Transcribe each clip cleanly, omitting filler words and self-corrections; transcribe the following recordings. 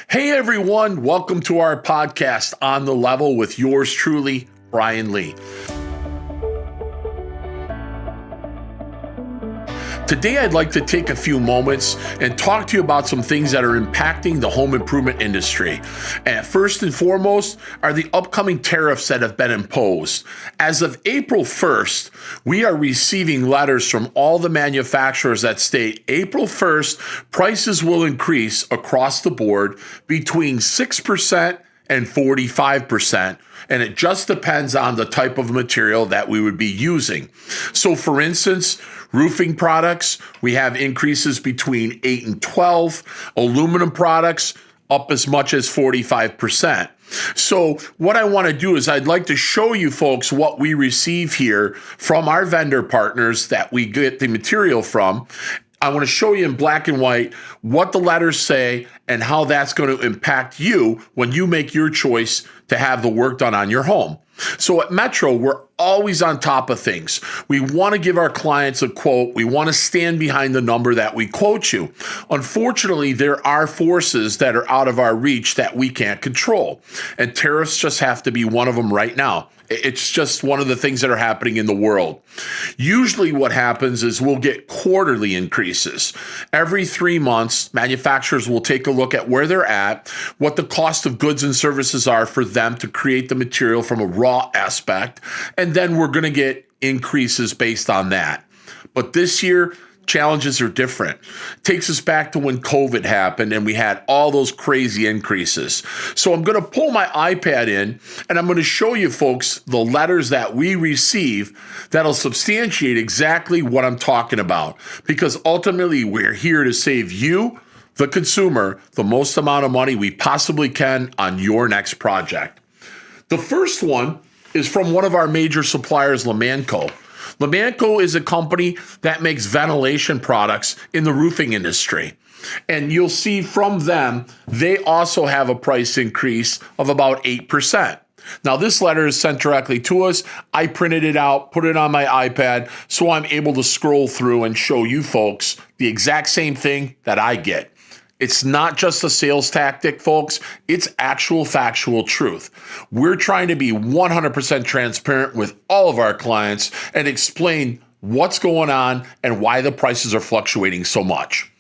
Hey everyone, welcome to our podcast On the Level with yours truly, Brian Lee. Today I'd like to take a few moments and talk to you about some things that are impacting the home improvement industry. And first and foremost are the upcoming tariffs that have been imposed. As of April 1st, we are receiving letters from all the manufacturers that state April 1st, prices will increase across the board between 6% and 45%, and it just depends on the type of material that we would be using. So for instance, roofing products, we have increases between 8 and 12. Aluminum products, up as much as 45%. So what I want to do is I'd like to show you folks what we receive here from our vendor partners that we get the material from. I want to show you in black and white what the letters say and how that's going to impact you when you make your choice to have the work done on your home. So at Metro, we're always on top of things. We want to give our clients a quote. We want to stand behind the number that we quote you. Unfortunately, there are forces that are out of our reach that we can't control. And tariffs just have to be one of them right now. It's just one of the things that are happening in the world. Usually what happens is we'll get quarterly increases. Every 3 months, manufacturers will take a look at where they're at, what the cost of goods and services are for them to create the material from a raw aspect, and then we're going to get increases based on that. But this year, challenges are different. Takes us back to when COVID happened and we had all those crazy increases. So I'm going to pull my iPad in and I'm going to show you folks the letters that we receive that'll substantiate exactly what I'm talking about. Because ultimately we're here to save you, the consumer, the most amount of money we possibly can on your next project. The first one is from one of our major suppliers, Lamanco. Lamanco is a company that makes ventilation products in the roofing industry. And you'll see from them, they also have a price increase of about 8%. Now, this letter is sent directly to us. I printed it out, put it on my iPad, so I'm able to scroll through and show you folks the exact same thing that I get. It's not just a sales tactic, folks. It's actual factual truth. We're trying to be 100% transparent with all of our clients and explain what's going on and why the prices are fluctuating so much.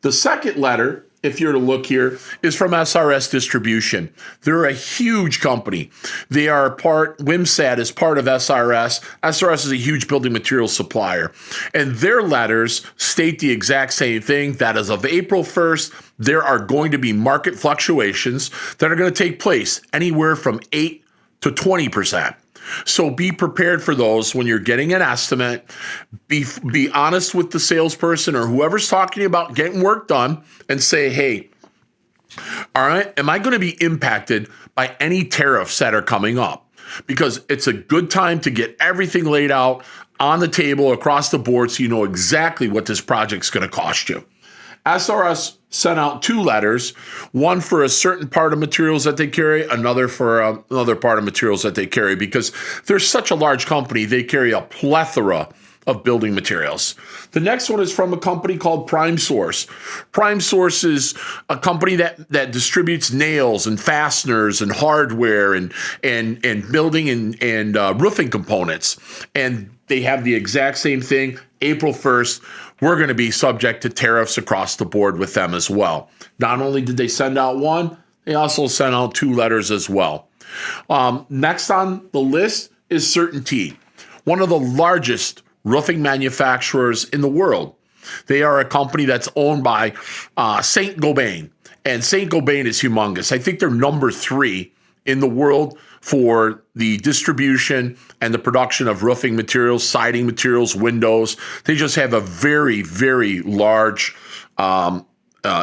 The second letter, if you're to look here, is from SRS Distribution. They're a huge company. They are WIMSAT is part of SRS. SRS is a huge building materials supplier. And their letters state the exact same thing, that as of April 1st, there are going to be market fluctuations that are going to take place anywhere from 8 to 20%. So be prepared for those when you're getting an estimate. Be honest with the salesperson or whoever's talking about getting work done and say, hey, all right, am I going to be impacted by any tariffs that are coming up? Because it's a good time to get everything laid out on the table across the board so you know exactly what this project's going to cost you. SRS sent out 2 letters, one for a certain part of materials that they carry, another for another part of materials that they carry, because they're such a large company, they carry a plethora of building materials. The next one is from a company called Prime Source. Prime Source is a company that distributes nails and fasteners and hardware and building and roofing components. And they have the exact same thing. April 1st, we're going to be subject to tariffs across the board with them as well. Not only did they send out one, they also sent out 2 letters as well. Next on the list is CertainTeed, one of the largest roofing manufacturers in the world. They are a company that's owned by Saint-Gobain, and Saint-Gobain is humongous. I think they're number 3 in the world for the distribution and the production of roofing materials, siding materials, windows. They just have a very, very large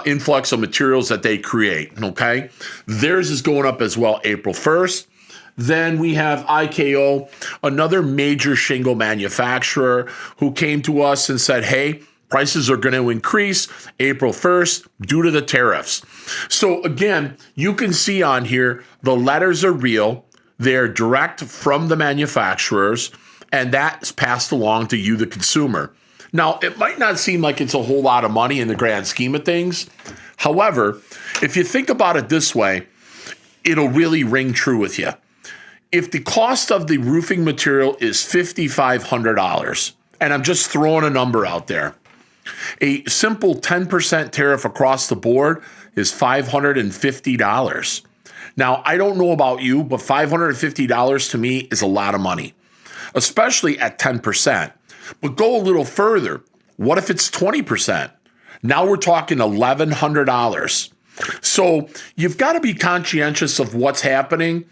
influx of materials that they create, okay? Theirs is going up as well April 1st. Then we have IKO, another major shingle manufacturer who came to us and said, hey, prices are going to increase April 1st due to the tariffs. So again, you can see on here, the letters are real. They're direct from the manufacturers, and that's passed along to you, the consumer. Now, it might not seem like it's a whole lot of money in the grand scheme of things. However, If you think about it this way, it'll really ring true with you. If the cost of the roofing material is $5,500, and I'm just throwing a number out there, a simple 10% tariff across the board is $550. Now, I don't know about you, but $550 to me is a lot of money, especially at 10%. But go a little further. What if it's 20%? Now we're talking $1,100. So you've got to be conscientious of what's happening,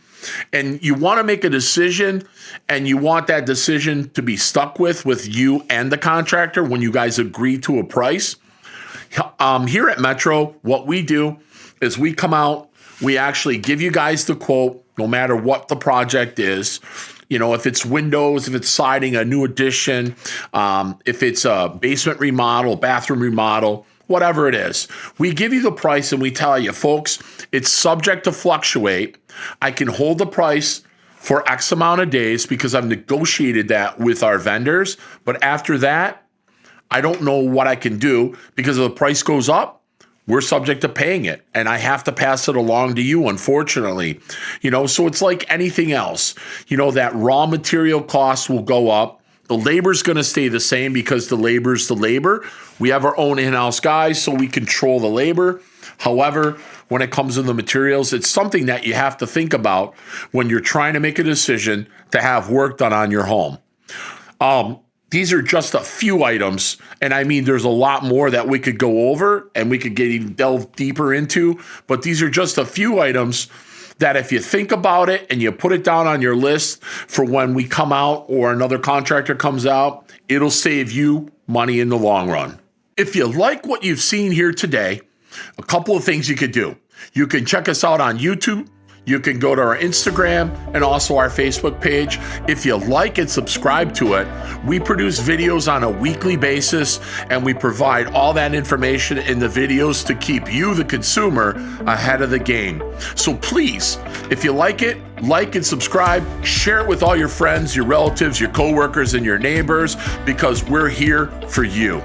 and you want to make a decision, and you want that decision to be stuck with you and the contractor when you guys agree to a price. Here at Metro, what we do is we come out, we actually give you guys the quote, no matter what the project is. You know, if it's windows, if it's siding, a new addition, if it's a basement remodel, bathroom remodel, whatever it is. We give you the price and we tell you, folks, it's subject to fluctuate. I can hold the price for X amount of days because I've negotiated that with our vendors. But after that, I don't know what I can do because if the price goes up, we're subject to paying it. And I have to pass it along to you, unfortunately. You know, so it's like anything else. You know, that raw material cost will go up. The labor's going to stay the same because the labor's the labor. We have our own in-house guys, so we control the labor. However, when it comes to the materials, it's something that you have to think about when you're trying to make a decision to have work done on your home. These are just a few items, and I mean, there's a lot more that we could go over and we could delve deeper into, but these are just a few items that if you think about it and you put it down on your list for when we come out or another contractor comes out, it'll save you money in the long run. If you like what you've seen here today, a couple of things you could do. You can check us out on YouTube. You can go to our Instagram and also our Facebook page. If you like and subscribe to it, we produce videos on a weekly basis, and we provide all that information in the videos to keep you, the consumer, ahead of the game. So please, if you like it, like and subscribe, share it with all your friends, your relatives, your coworkers, and your neighbors, because we're here for you.